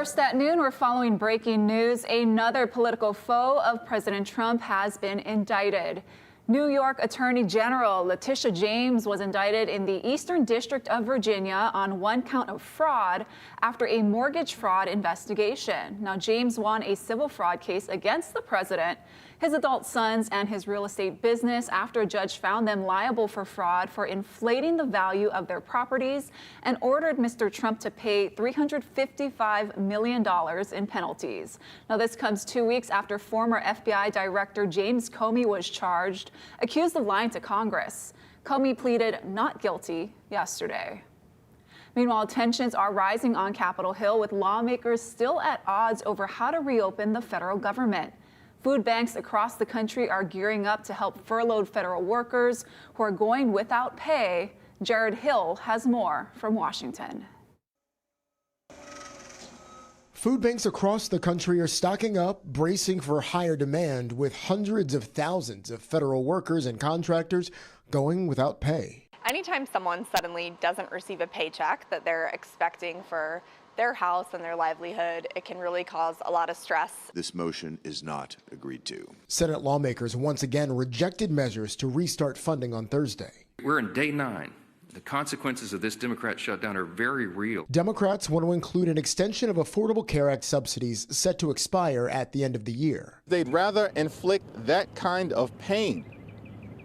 First at noon, we're following breaking news. Another political foe of President Trump has been indicted. New York Attorney General Letitia James was indicted in the Eastern District of Virginia on one count of fraud after a mortgage fraud investigation. Now, James won a civil fraud case against the president, his adult sons, and his real estate business after a judge found them liable for fraud for inflating the value of their properties and ordered Mr. Trump to pay $355 million in penalties. Now, this comes 2 weeks after former FBI Director James Comey was charged, accused of lying to Congress. Comey pleaded not guilty yesterday. Meanwhile, tensions are rising on Capitol Hill, with lawmakers still at odds over how to reopen the federal government. Food banks across the country are gearing up to help furloughed federal workers who are going without pay. Jared Hill has more from Washington. Food banks across the country are stocking up, bracing for higher demand, with hundreds of thousands of federal workers and contractors going without pay. Anytime someone suddenly doesn't receive a paycheck that they're expecting for their house and their livelihood, it can really cause a lot of stress. This motion is not agreed to. Senate lawmakers once again rejected measures to restart funding on Thursday. We're in day 9. The consequences of this Democrat shutdown are very real. Democrats want to include an extension of Affordable Care Act subsidies set to expire at the end of the year. They'd rather inflict that kind of pain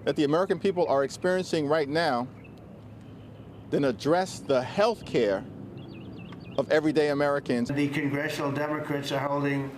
that the American people are experiencing right now than address the health care of everyday Americans. The congressional Democrats are holding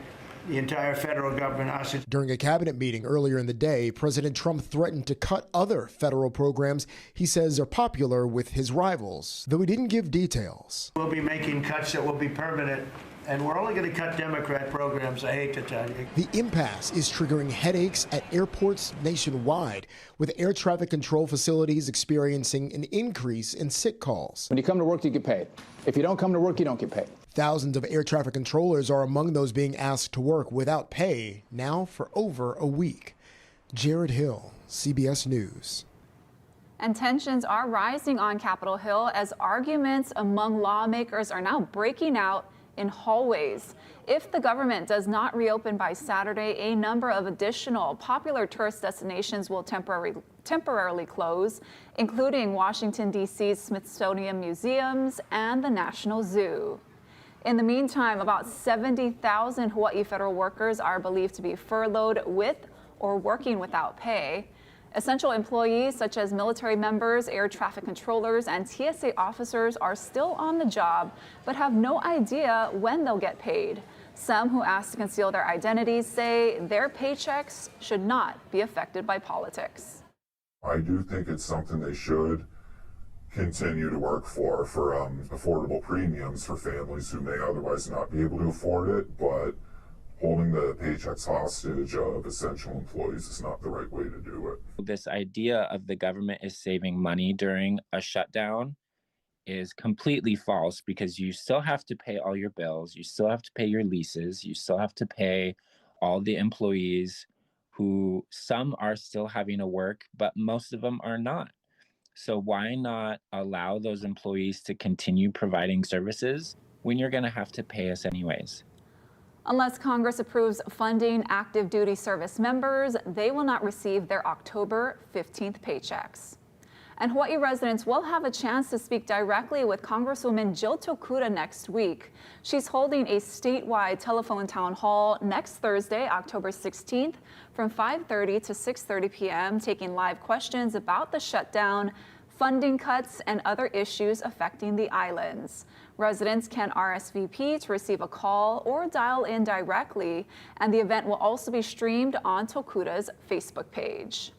the entire federal government hostage. During a cabinet meeting earlier in the day, President Trump threatened to cut other federal programs he says are popular with his rivals, though he didn't give details. We'll be making cuts that will be permanent, and we're only going to cut Democrat programs, I hate to tell you. The impasse is triggering headaches at airports nationwide, with air traffic control facilities experiencing an increase in sick calls. When you come to work, you get paid. If you don't come to work, you don't get paid. Thousands of air traffic controllers are among those being asked to work without pay now for over a week. Jared Hill, CBS News. And tensions are rising on Capitol Hill as arguments among lawmakers are now breaking out in hallways. If the government does not reopen by Saturday, a number of additional popular tourist destinations will temporarily close, including Washington, D.C.'s Smithsonian Museums and the National Zoo. In the meantime, about 70,000 Hawaii federal workers are believed to be furloughed with or working without pay. Essential employees such as military members, air traffic controllers, and TSA officers are still on the job, but have no idea when they'll get paid. Some who asked to conceal their identities say their paychecks should not be affected by politics. I do think it's something they should continue to work for affordable premiums for families who may otherwise not be able to afford it, but holding the paychecks hostage of essential employees is not the right way to do it. This idea of the government is saving money during a shutdown is completely false, because you still have to pay all your bills, you still have to pay your leases, you still have to pay all the employees who some are still having to work, but most of them are not. So why not allow those employees to continue providing services when you're going to have to pay us anyways? Unless Congress approves funding active duty service members, they will not receive their October 15th paychecks. And Hawaii residents will have a chance to speak directly with Congresswoman Jill Tokuda next week. She's holding a statewide telephone town hall next Thursday, October 16th, from 5:30 to 6:30 p.m., taking live questions about the shutdown, funding cuts, and other issues affecting the islands. Residents can RSVP to receive a call or dial in directly, and the event will also be streamed on Tokuda's Facebook page.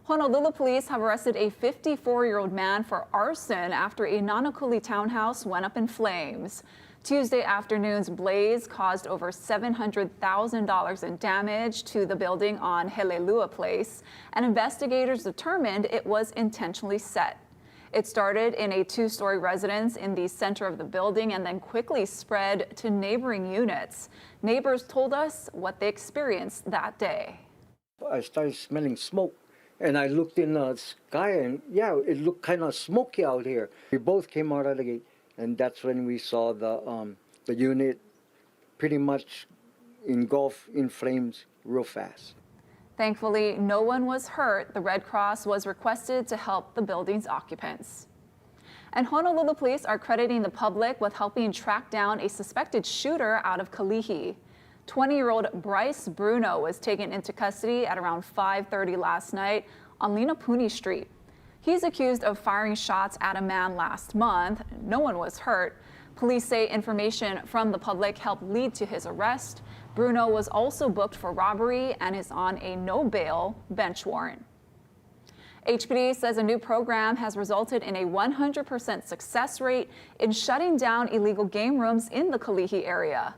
Honolulu police have arrested a 54-year-old man for arson after a Nanakuli townhouse went up in flames. Tuesday afternoon's blaze caused over $700,000 in damage to the building on Helelua Place, and investigators determined it was intentionally set. It started in a 2-story residence in the center of the building and then quickly spread to neighboring units. Neighbors told us what they experienced that day. I started smelling smoke, and I looked in the sky, and yeah, it looked kind of smoky out here. We both came out of the gate, and that's when we saw the The unit pretty much engulfed in flames real fast. Thankfully, no one was hurt. The Red Cross was requested to help the building's occupants. And Honolulu police are crediting the public with helping track down a suspected shooter out of Kalihi. 20-year-old Bryce Bruno was taken into custody at around 5:30 last night on Linapuni Street. He's accused of firing shots at a man last month. No one was hurt. Police say information from the public helped lead to his arrest. Bruno was also booked for robbery and is on a no-bail bench warrant. HPD says a new program has resulted in a 100% success rate in shutting down illegal game rooms in the Kalihi area.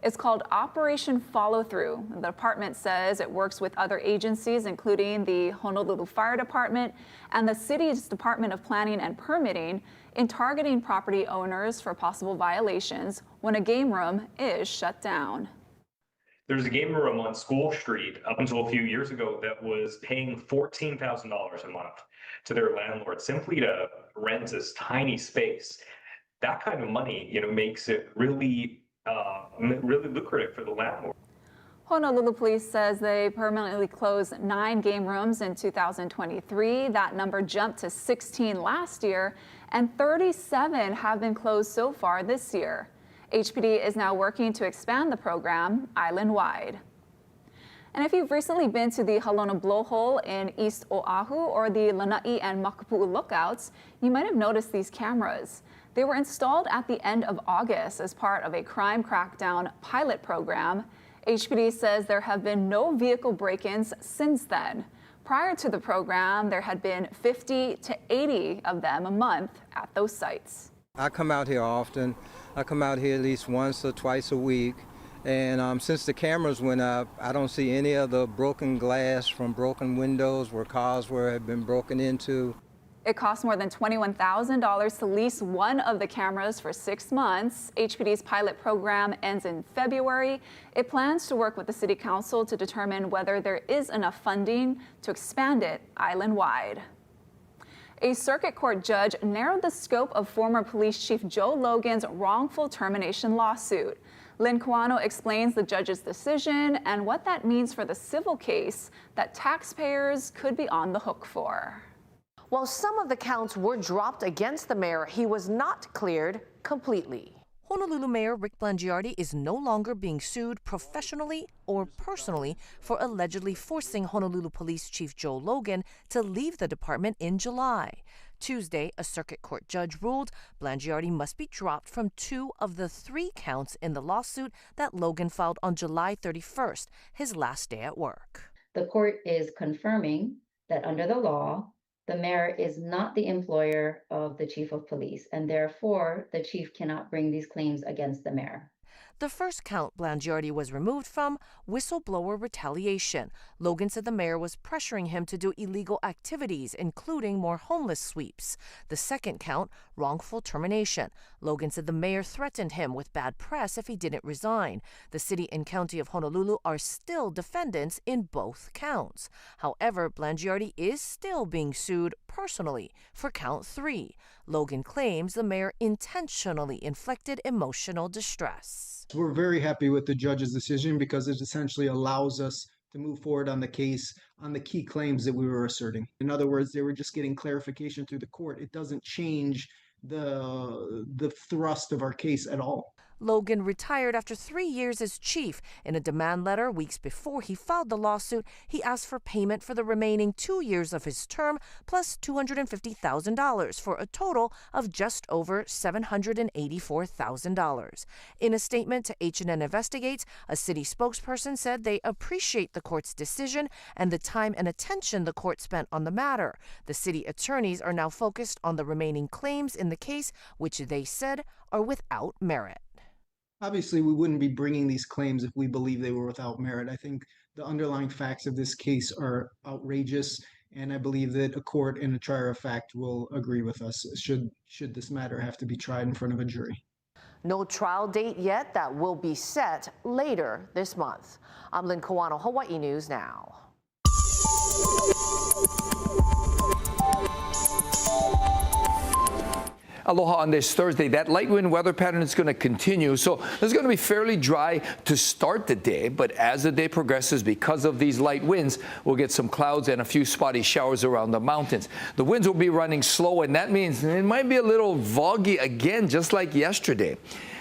It's called Operation Follow Through. The department says it works with other agencies, including the Honolulu Fire Department and the city's Department of Planning and Permitting, in targeting property owners for possible violations when a game room is shut down. There's a game room on School Street up until a few years ago that was paying $14,000 a month to their landlord simply to rent this tiny space. That kind of money, makes it really lucrative for the landlord. Honolulu police says they permanently closed 9 game rooms in 2023. That number jumped to 16 last year, and 37 have been closed so far this year. HPD is now working to expand the program island-wide. And if you've recently been to the Halona Blowhole in East Oahu or the Lanai and Makapu'u lookouts, you might have noticed these cameras. They were installed at the end of August as part of a crime crackdown pilot program. HPD says there have been no vehicle break-ins since then. Prior to the program, there had been 50 to 80 of them a month at those sites. I come out here often. I come out here at least once or twice a week. And since the cameras went up, I don't see any of the broken glass from broken windows where cars have been broken into. It costs more than $21,000 to lease one of the cameras for 6 months. HPD's pilot program ends in February. It plans to work with the City Council to determine whether there is enough funding to expand it island-wide. A circuit court judge narrowed the scope of former police chief Joe Logan's wrongful termination lawsuit. Lynn Kawano explains the judge's decision and what that means for the civil case that taxpayers could be on the hook for. While some of the counts were dropped against the mayor, he was not cleared completely. Honolulu Mayor Rick Blangiardi is no longer being sued professionally or personally for allegedly forcing Honolulu Police Chief Joe Logan to leave the department in July. Tuesday, a circuit court judge ruled Blangiardi must be dropped from 2 of the 3 counts in the lawsuit that Logan filed on July 31st, his last day at work. The court is confirming that under the law, the mayor is not the employer of the chief of police, and therefore the chief cannot bring these claims against the mayor. The first count Blangiardi was removed from, whistleblower retaliation. Logan said the mayor was pressuring him to do illegal activities, including more homeless sweeps. The second count, wrongful termination. Logan said the mayor threatened him with bad press if he didn't resign. The city and county of Honolulu are still defendants in both counts. However, Blangiardi is still being sued personally for count 3. Logan claims the mayor intentionally inflicted emotional distress. We're very happy with the judge's decision because it essentially allows us to move forward on the case on the key claims that we were asserting. In other words, they were just getting clarification through the court. It doesn't change the thrust of our case at all. Logan retired after 3 years as chief. In a demand letter weeks before he filed the lawsuit, he asked for payment for the remaining 2 years of his term plus $250,000 for a total of just over $784,000. In a statement to H&N Investigates, a city spokesperson said they appreciate the court's decision and the time and attention the court spent on the matter. The city attorneys are now focused on the remaining claims in the case, which they said are without merit. Obviously, we wouldn't be bringing these claims if we believe they were without merit. I think the underlying facts of this case are outrageous, and I believe that a court and a trier of fact will agree with us should this matter have to be tried in front of a jury. No trial date yet. That will be set later this month. I'm Lynn Kawano, Hawaii News Now. Aloha on this Thursday. That light wind weather pattern is going to continue, so it's going to be fairly dry to start the day, but as the day progresses, because of these light winds, we'll get some clouds and a few spotty showers around the mountains. The winds will be running slow, and that means it might be a little foggy again, just like yesterday.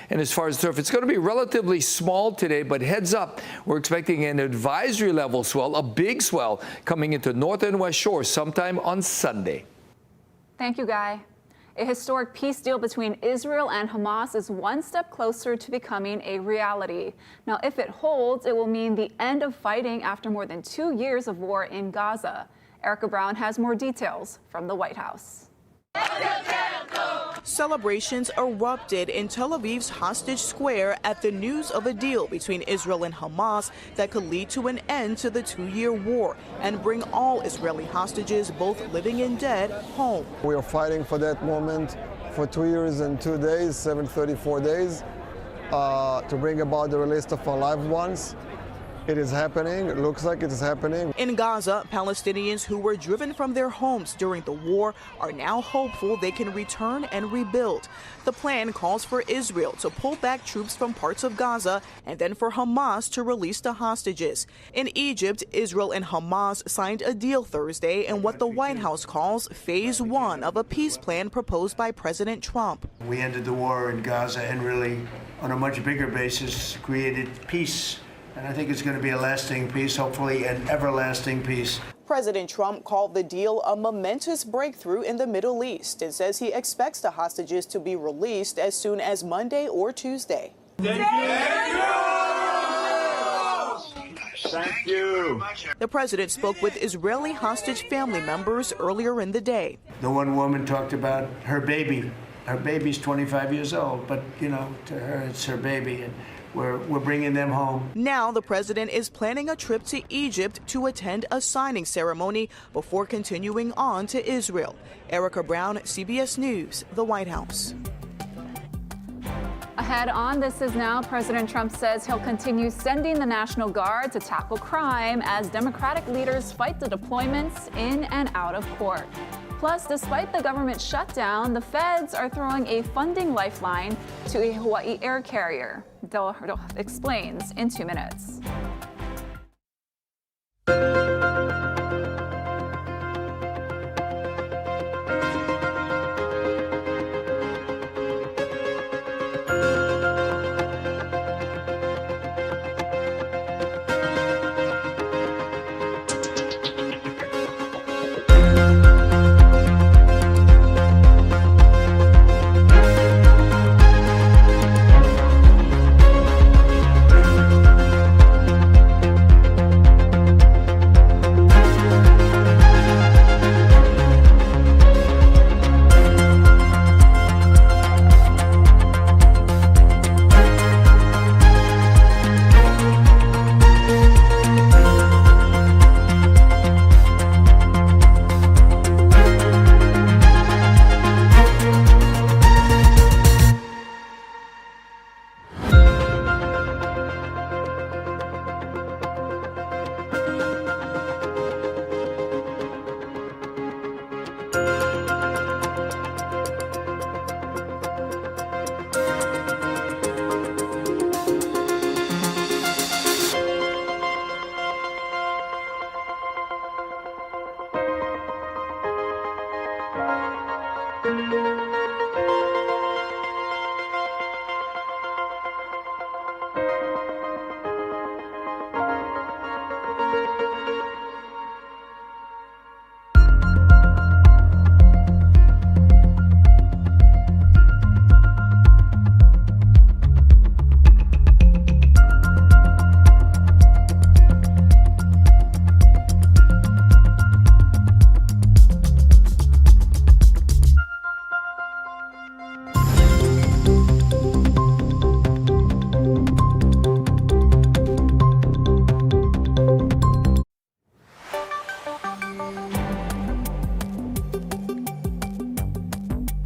And as far as surf, it's going to be relatively small today, but heads up, we're expecting an advisory level swell, a big swell, coming into north and west shore sometime on Sunday. Thank you, Guy. A historic peace deal between Israel and Hamas is one step closer to becoming a reality. Now, if it holds, it will mean the end of fighting after more than 2 years of war in Gaza. Erica Brown has more details from the White House. Celebrations erupted in Tel Aviv's Hostage Square at the news of a deal between Israel and Hamas that could lead to an end to the 2-year war and bring all Israeli hostages, both living and dead, home. We are fighting for that moment for 2 years and 2 days, 734 days, to bring about the release of our loved ones. It is happening. It looks like it is happening. In Gaza, Palestinians who were driven from their homes during the war are now hopeful they can return and rebuild. The plan calls for Israel to pull back troops from parts of Gaza and then for Hamas to release the hostages. In Egypt, Israel and Hamas signed a deal Thursday in what the White House calls phase 1 of a peace plan proposed by President Trump. We ended the war in Gaza and really, on a much bigger basis, created peace. And I think it's going to be a lasting peace, hopefully an everlasting peace. President Trump called the deal a momentous breakthrough in the Middle East and says he expects the hostages to be released as soon as Monday or Tuesday. Thank you. The president spoke with Israeli hostage family members earlier in the day. The one woman talked about her baby. Her baby's 25 years old, but, you know, to her, it's her baby. And we're bringing them home. Now the president is planning a trip to Egypt to attend a signing ceremony before continuing on to Israel. Erica Brown, CBS News, the White House. Ahead on This Is Now, President Trump says he'll continue sending the National Guard to tackle crime as Democratic leaders fight the deployments in and out of court. Plus, despite the government shutdown, the feds are throwing a funding lifeline to a Hawaii air carrier. Del explains in 2 minutes.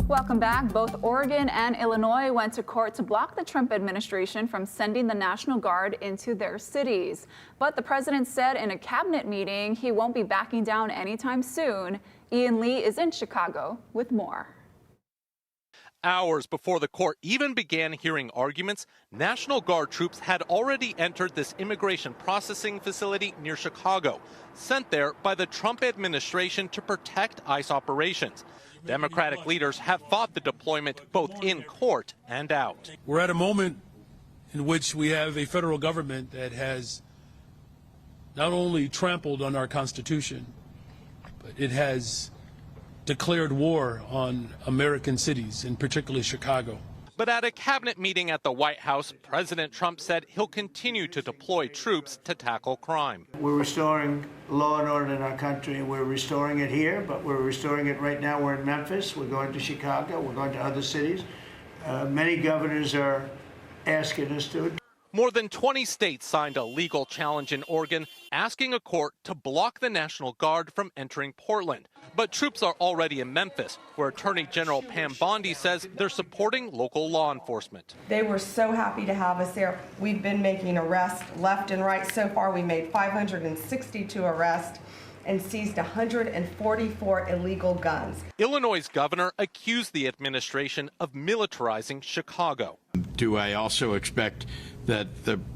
Welcome back. Both Oregon and Illinois went to court to block the Trump administration from sending the National Guard into their cities. But the president said in a cabinet meeting he won't be backing down anytime soon. Ian Lee is in Chicago with more. Hours before the court even began hearing arguments, National Guard troops had already entered this immigration processing facility near Chicago, sent there by the Trump administration to protect ICE operations. Democratic leaders have fought the deployment both in court and out. We're at a moment in which we have a federal government that has not only trampled on our Constitution, but it has declared war on American cities, and particularly Chicago. But at a cabinet meeting at the White House, President Trump said he'll continue to deploy troops to tackle crime. We're restoring law and order in our country, and we're restoring it here, but we're restoring it right now. We're in Memphis, we're going to Chicago, we're going to other cities. Many governors are asking us to. More than 20 states signed a legal challenge in Oregon asking a court to block the National Guard from entering Portland. But troops are already in Memphis, where Attorney General Pam Bondi says they're supporting local law enforcement. They were so happy to have us there. We've been making arrests left and right. So far, we made 562 arrests and seized 144 illegal guns. Illinois' governor accused the administration of militarizing Chicago. Do I also expect that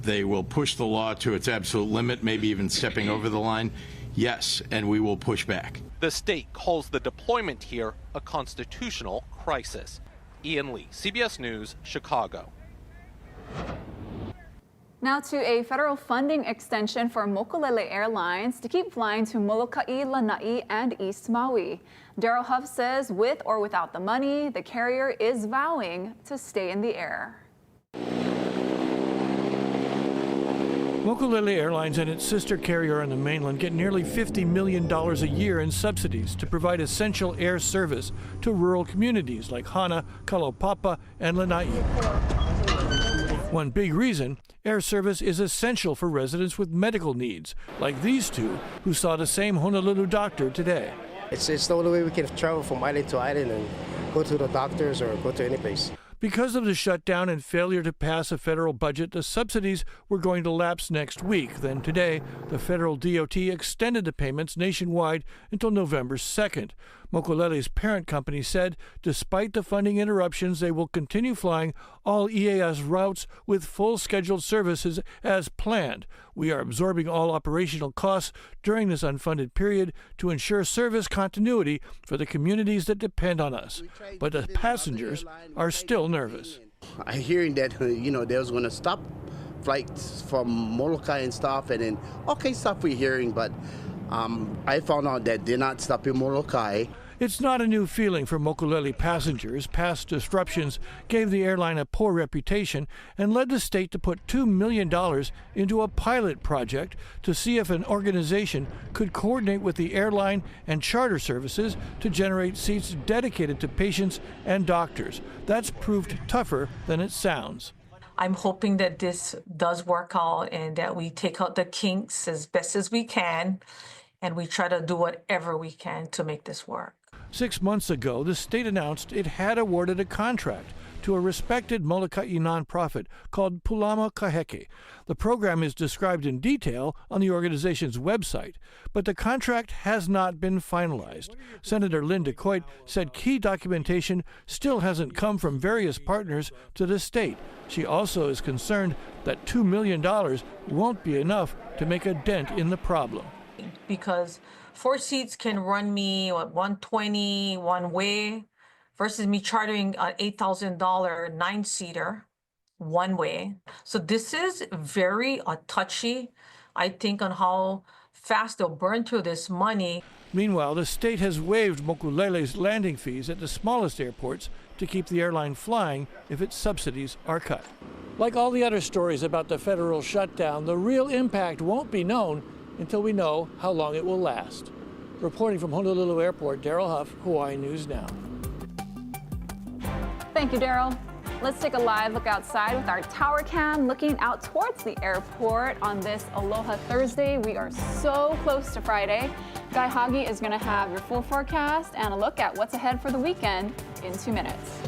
they will push the law to its absolute limit, maybe even stepping over the line? Yes, and we will push back. The state calls the deployment here a constitutional crisis. Ian Lee, CBS News, Chicago. Now to a federal funding extension for Mokulele Airlines to keep flying to Molokai, Lanai, and East Maui. Daryl Huff says with or without the money, the carrier is vowing to stay in the air. Mokulele Airlines and its sister carrier on the mainland get nearly $50 million a year in subsidies to provide essential air service to rural communities like Hana, Kalaupapa, and Lanai. One big reason, air service is essential for residents with medical needs, like these two who saw the same Honolulu doctor today. It's the only way we can travel from island to island and go to the doctors or go to any place. Because of the shutdown and failure to pass a federal budget, the subsidies were going to lapse next week. Then today, the federal DOT extended the payments nationwide until November 2nd. Mokulele's parent company said despite the funding interruptions, they will continue flying all EAS routes with full scheduled services as planned. We are absorbing all operational costs during this unfunded period to ensure service continuity for the communities that depend on us. But the passengers are still nervous. I'm hearing that, they was going to stop flights from Molokai and stuff, and then, stuff we're hearing, but I found out that they're not stopping Molokai. It's not a new feeling for Mokulele passengers. Past disruptions gave the airline a poor reputation and led the state to put $2 million into a pilot project to see if an organization could coordinate with the airline and charter services to generate seats dedicated to patients and doctors. That's proved tougher than it sounds. I'm hoping that this does work out and that we take out the kinks as best as we can, and we try to do whatever we can to make this work. 6 months ago, the state announced it had awarded a contract to a respected Molokai nonprofit called Pulama Kaheke. The program is described in detail on the organization's website, but the contract has not been finalized. Senator Linda Coit said key documentation still hasn't come from various partners to the state. She also is concerned that $2 million won't be enough to make a dent in the problem. Because 4 seats can run me $120 one way versus me chartering an $8,000 9-seater one way. So this is very touchy, I think, on how fast they'll burn through this money. Meanwhile, the state has waived Mokulele's landing fees at the smallest airports to keep the airline flying if its subsidies are cut. Like all the other stories about the federal shutdown, the real impact won't be known until we know how long it will last. Reporting from Honolulu Airport, Daryl Huff, Hawaii News Now. Thank you, Daryl. Let's take a live look outside with our tower cam looking out towards the airport on this Aloha Thursday. We are so close to Friday. Guy Hagi is going to have your full forecast and a look at what's ahead for the weekend in 2 minutes.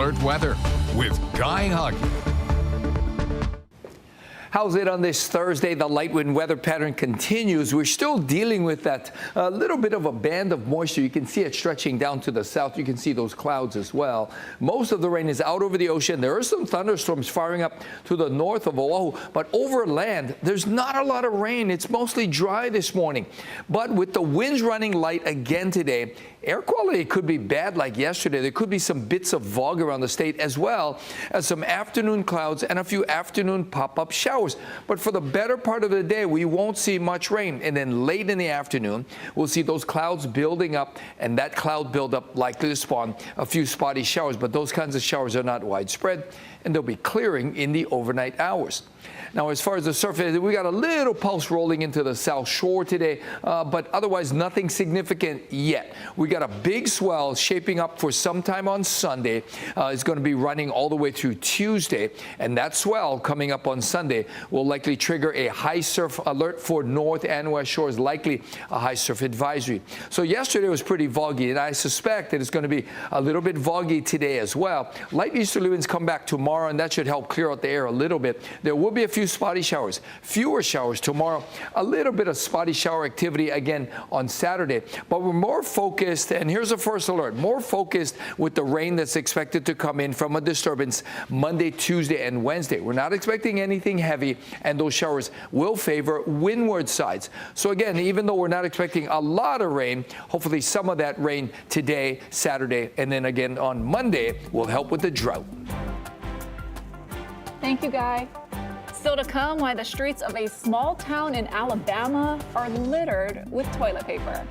Alert Weather with Guy Huggy. How's it on this Thursday? The light wind weather pattern continues. We're still dealing with that little bit of a band of moisture. You can see it stretching down to the south. You can see those clouds as well. Most of the rain is out over the ocean. There are some thunderstorms firing up to the north of Oahu, but over land, there's not a lot of rain. It's mostly dry this morning. But with the winds running light again today, air quality could be bad like yesterday. There could be some bits of fog around the state, as well as some afternoon clouds and a few afternoon pop-up showers. But for the better part of the day, we won't see much rain. And then late in the afternoon, we'll see those clouds building up, and that cloud buildup likely to spawn a few spotty showers. But those kinds of showers are not widespread, and they'll be clearing in the overnight hours. Now, as far as the surface, we got a little pulse rolling into the South Shore today, but otherwise nothing significant yet. We got a big swell shaping up for sometime on Sunday. It's going to be running all the way through Tuesday, and that swell coming up on Sunday will likely trigger a high surf alert for North and West Shores, likely a high surf advisory. So yesterday was pretty foggy, and I suspect that it's going to be a little bit foggy today as well. Light easterly winds come back tomorrow, and that should help clear out the air a little bit. There will be a few spotty showers, fewer showers tomorrow, a little bit of spotty shower activity again on Saturday, but we're more focused, and here's the first alert, more focused with the rain that's expected to come in from a disturbance Monday, Tuesday, and Wednesday. We're not expecting anything heavy, and those showers will favor windward sides. So again, even though we're not expecting a lot of rain, hopefully some of that rain today, Saturday, and then again on Monday will help with the drought. Thank you, Guy. Still to come, why the streets of a small town in Alabama are littered with toilet paper.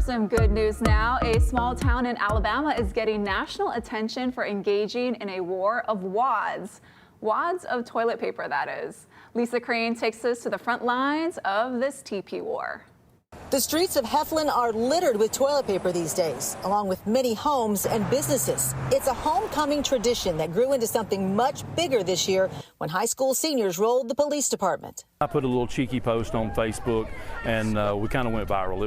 Some good news now. A small town in Alabama is getting national attention for engaging in a war of wads. Wads of toilet paper, that is. Lisa Crane takes us to the front lines of this TP war. The streets of Heflin are littered with toilet paper these days, along with many homes and businesses. It's a homecoming tradition that grew into something much bigger this year when high school seniors rolled the police department. I put a little cheeky post on Facebook, and we kind of went viral.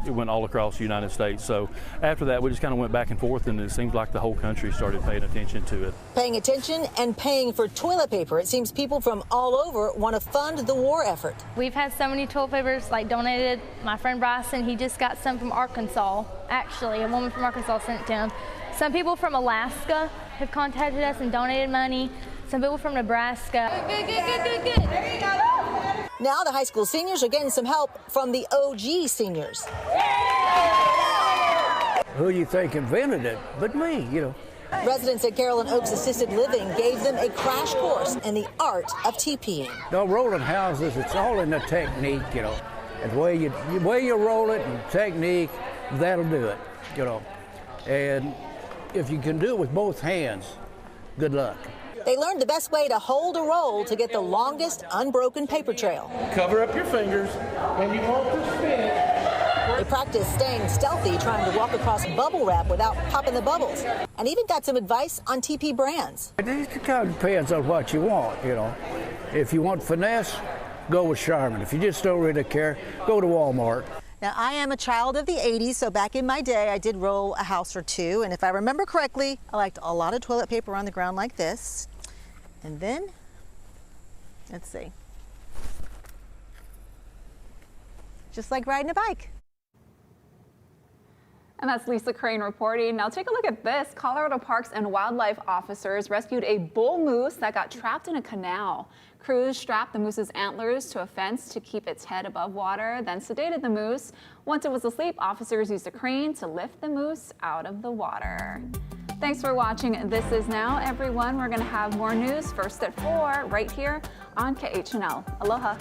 It went all across the United States. So after that, we just kind of went back and forth, and it seems like the whole country started paying attention to it. Paying attention and paying for toilet paper. It seems people from all over want to fund the war effort. We've had so many toilet papers donated. My friends friend Bryson, he just got some from Arkansas. Actually, a woman from Arkansas sent it to him. Some people from Alaska have contacted us and donated money. Some people from Nebraska. Good. There you go. Now the high school seniors are getting some help from the OG seniors. Who do you think invented it? But me, you know. Residents at Carolyn Oaks Assisted Living gave them a crash course in the art of teepeeing. No, rolling houses, it's all in the technique, you know. And the way you roll it and technique, that'll do it, you know. And if you can do it with both hands, good luck. They learned the best way to hold a roll to get the longest unbroken paper trail. Cover up your fingers, and you want to spin it. They practiced staying stealthy, trying to walk across bubble wrap without popping the bubbles, and even got some advice on TP brands. It kind of depends on what you want, you know. If you want finesse, go with Charmin. If you just don't really care, go to Walmart. Now, I am a child of the 80s, so back in my day, I did roll a house or two, and if I remember correctly, I liked a lot of toilet paper on the ground like this. And then, let's see, just like riding a bike. And that's Lisa Crane reporting. Now take a look at this. Colorado Parks and Wildlife officers rescued a bull moose that got trapped in a canal. Crews strapped the moose's antlers to a fence to keep its head above water, then sedated the moose. Once it was asleep, officers used a crane to lift the moose out of the water. Thanks for watching This Is Now, everyone. We're going to have more news first at 4 right here on KHNL. Aloha.